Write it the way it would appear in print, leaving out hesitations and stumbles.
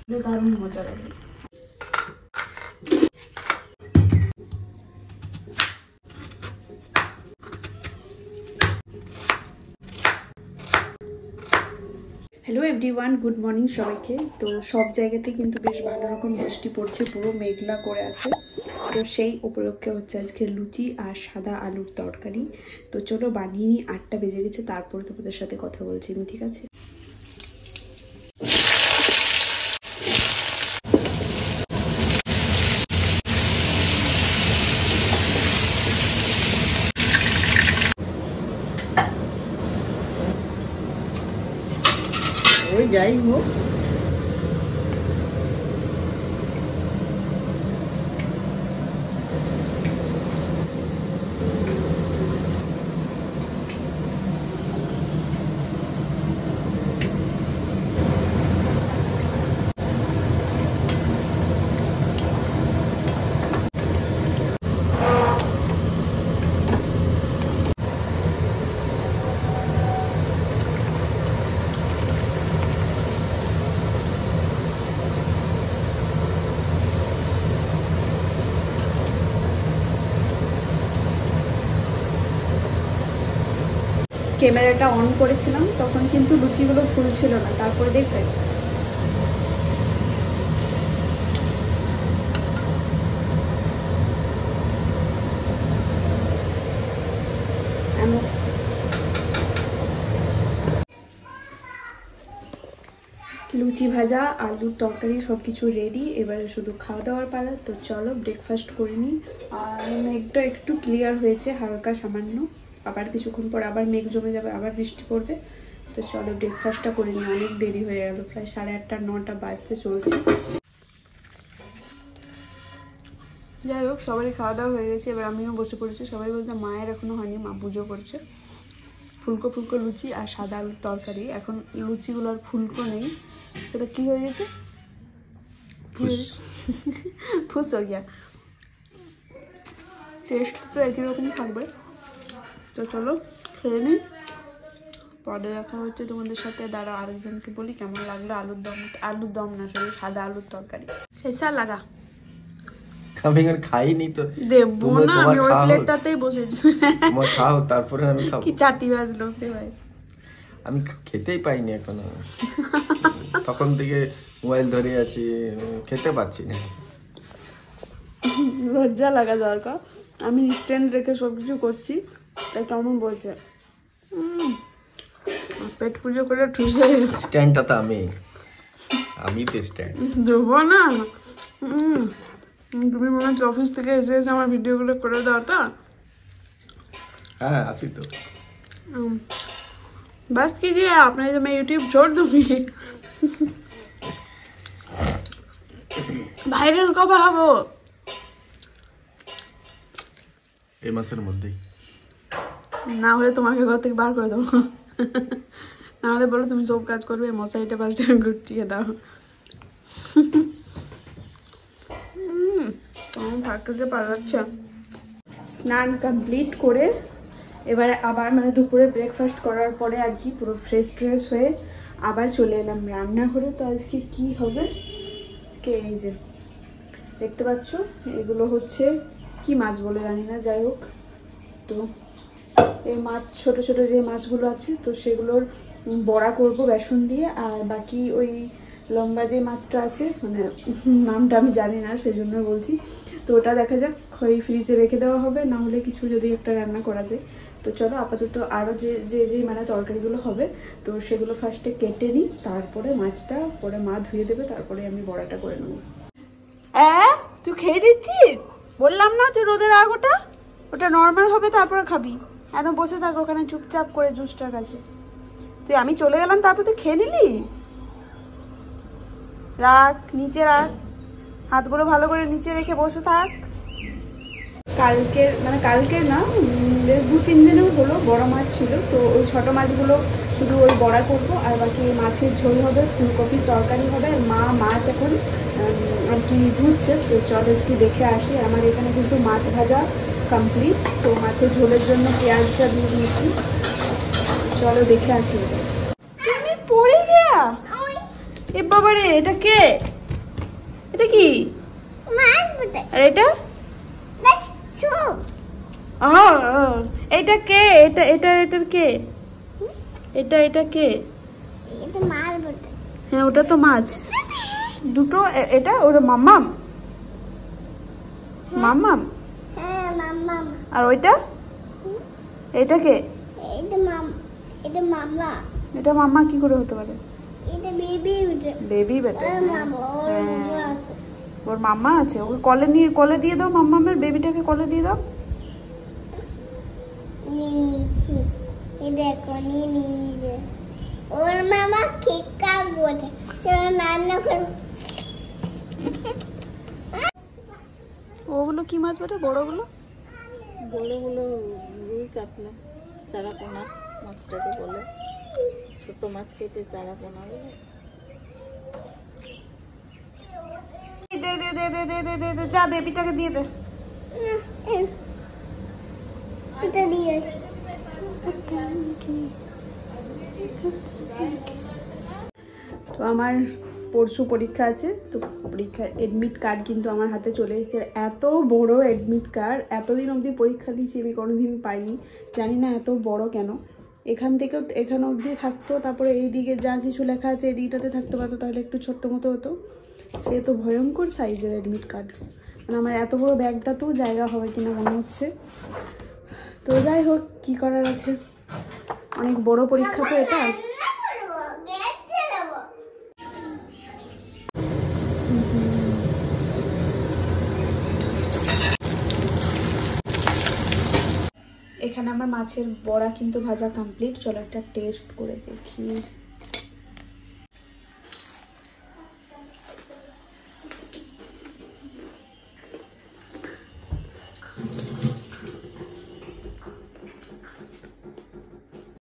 দারুণ মজা লাগে। হ্যালো এভরিওয়ান, গুড মর্নিং সবাইকে। তো সব জায়গাতে কিন্তু বেশ ভালো রকম বৃষ্টি পড়ছে, পুরো মেঘলা করে আছে। তো সেই উপলক্ষে হচ্ছে আজকে লুচি আর সাদা আলুর তরকারি। তো চলো বানিয়ে নিই, 8টা বেজে গেছে, তারপরে তোমাদের সাথে কথা বলছি আমি, ঠিক আছে? ওই যাই হোক, ক্যামেরাটা অন করেছিলাম তখন কিন্তু লুচিগুলো ফুলছিল না, তারপরে দেখবে লুচি ভাজা আলুর তরকারি সবকিছু রেডি। এবারে শুধু খাওয়া দাওয়ার পালা। তো চলো ব্রেকফাস্ট করে নিই। আর মেঘটা একটু ক্লিয়ার হয়েছে হালকা সামান্য, আবার কিছুক্ষণ পর আবার মেঘ জমে যাবে, আবার বৃষ্টি পড়বে। তো চলো ব্রেকফাস্টটা করে নিই, অনেক দেরি হয়ে গেল, প্রায় 8:30 9টা বাজতে চলছে। যাই হোক, সবারই খাওয়া দাওয়া হয়ে গেছে, এবার আমিও বসে পড়েছি। সবাই বলতে মায়ের এখনো হয়নি, মা পুজো করছে। ফুলকো ফুলকো লুচি আর সাদা আলুর তরকারি। এখন লুচিগুলো আর ফুলকো নেই, সেটা কি হয়ে গেছে, ফুস হয়ে গিয়া। টেস্ট তো একই রকমই থাকবে। তো চলো খেয়ে নিই, পরে দেখা হচ্ছে তোমাদের সাথে। দাঁড়া আরেকজনকে বলি কেমন লাগলো আলুর দম না, সরি সাদা আলুর তরকারি। শেষা লাগা, আমি আর খাইনি তো, দেবো না, আমি ওই প্লেটটাতেই বসেছি। তোমার খাও, তারপরে আমি খাবো। কি চাটি বাজলো রে ভাই, আমি খেতেই পাইনি এখনো, তখন থেকে মোবাইল ধরে আছি, খেতে পাচ্ছি না। লজ্জা লাগা দরকার, আমি স্ট্যান্ড রেখে সবকিছু করছি, তাই কেমন বলছে। পেট পুজো করে ঠুসে। স্ট্যান্ডটা তো আমি তো স্ট্যান্ড দেবো না। তুমি মনে হচ্ছে অফিস থেকে এসে আমার ভিডিওগুলো করে দাও তো। हाँ आसी तो बस कीजिए आपने, तो मैं यूट्यूब छोड़ दूंगी। ভাইরাল কবে হবো? এই মাসের মধ্যেই, না হলে তোমাকে ঘর থেকে বার করে দেবো। না হলে বলো তুমি সব কাজ করবে, মশারিটা পাশে গুটিয়ে দাও। ভাতটাতে পালাচ্ছে। স্নান কমপ্লিট করে এবারে আবার মানে দুপুরে ব্রেকফাস্ট করার পরে আর কি পুরো ফ্রেশ হয়ে আবার চলে এলাম রান্নাঘরে। তো আজকে কি হবে, আজকে এই যে দেখতে পাচ্ছ এগুলো হচ্ছে কি মাছ বলে জানি না, যাই হোক। তো এই মাছ ছোট ছোট যে মাছগুলো আছে, তো সেগুলোর বড়া করব বেসন দিয়ে। আর বাকি ওই লম্বা যে মাছটা আছে, মানে নামটা আমি জানি না সেজন্য বলছি, তো ওটা দেখা যাক ওই ফ্রিজে রেখে দেওয়া হবে, না হলে কিছু যদি একটা রান্না করা যায়। তো চলো আপাতত আরও যে মানে তরকারিগুলো হবে, তো সেগুলো ফার্স্টে কেটে নিই, তারপরে মাছটা পরে মা ধুয়ে দেবে, তারপরে আমি বড়াটা করে নেবো। তুই খেয়ে দিচ্ছিস? বললাম না তুই রোদের আগ, ওটা নর্মাল হবে, তারপরে খাবি। একদম বসে থাকো ওখানে চুপচাপ করে জুসটার কাছে। তুই আমি চলে গেলাম তারপর তুই খেয়ে নিলি? রাখ, নিচে রাখ, হাতগুলো ভালো করে নিচে রেখে বসে থাক। কালকে না, বেশ 2-3 দিনেও হলো বড় মাছ ছিল, তো ওই ছোট মাছগুলো শুধু ওই বড়া করবো, আর বাকি মাছের ঝোল হবে, ফুলকপির তরকারি হবে। মা মাছ এখন আর কি ধুচ্ছে, তো চলো একটু দেখে আসি। আমার এখানে কিন্তু মাছ ভাজা কমপ্লিট, তো মাছের ঝোলের জন্য পেঁয়াজটা দিয়ে দিয়েছি। চলো দেখে আসি। তুমি পড়ে গিয়া, এ বাবা রে, এটা কে? এটা কি? আর এটা? এটা কে? এটার কে? এটা কে? হ্যাঁ ওটা তো মাছ দুটো। এটা ওটা মাম্মাম। মাম্মাম। আর ওইটা? এটা কে? এটা মাম্মা কি করে হতে পারে? বেবি বেটা। ওর মাম্মা আছে, ওকে কোলে দিয়ে দাও। মাম্মামের বেবিটাকে কোলে দিয়ে দাও। ওর মামা কেকা বলে চলো রান্না করব। ওগুলো কি মাছ বলে? বড়গুলো রুই কাতলা চারা পোনা মাছটাকে বলে। ছোট মাছ খেতে চারা পোনা বলে। দে দে দে দে দে দে দে দে, যা বেবিটাকে দিয়ে দে। এটা দিয়ে তো আমার পরশু পরীক্ষা আছে, তো পরীক্ষার এডমিট কার্ড কিন্তু আমার হাতে চলে এসেছে। এত বড় এডমিট কার্ড, এতদিন অবধি পরীক্ষা দিয়েছি আমি কোনোদিন পাইনি, জানি না এত বড় কেন। এখান থেকেও এখানে অবধি থাকতো, তারপরে এইদিকে যা কিছু লেখা আছে এই দিকটাতে থাকতে পারতো, তাহলে একটু ছোট্ট মতো হতো। সে তো ভয়ঙ্কর সাইজের এডমিট কার্ড, মানে আমার এত বড় ব্যাগটাতেও জায়গা হবে কিনা মনে হচ্ছে। তো যাই হোক, কী করার আছে, অনেক বড় পরীক্ষা তো এটা। এখানে আমার মাছের বড়া কিন্তু ভাজা কমপ্লিট। চলো একটা টেস্ট করে দেখি।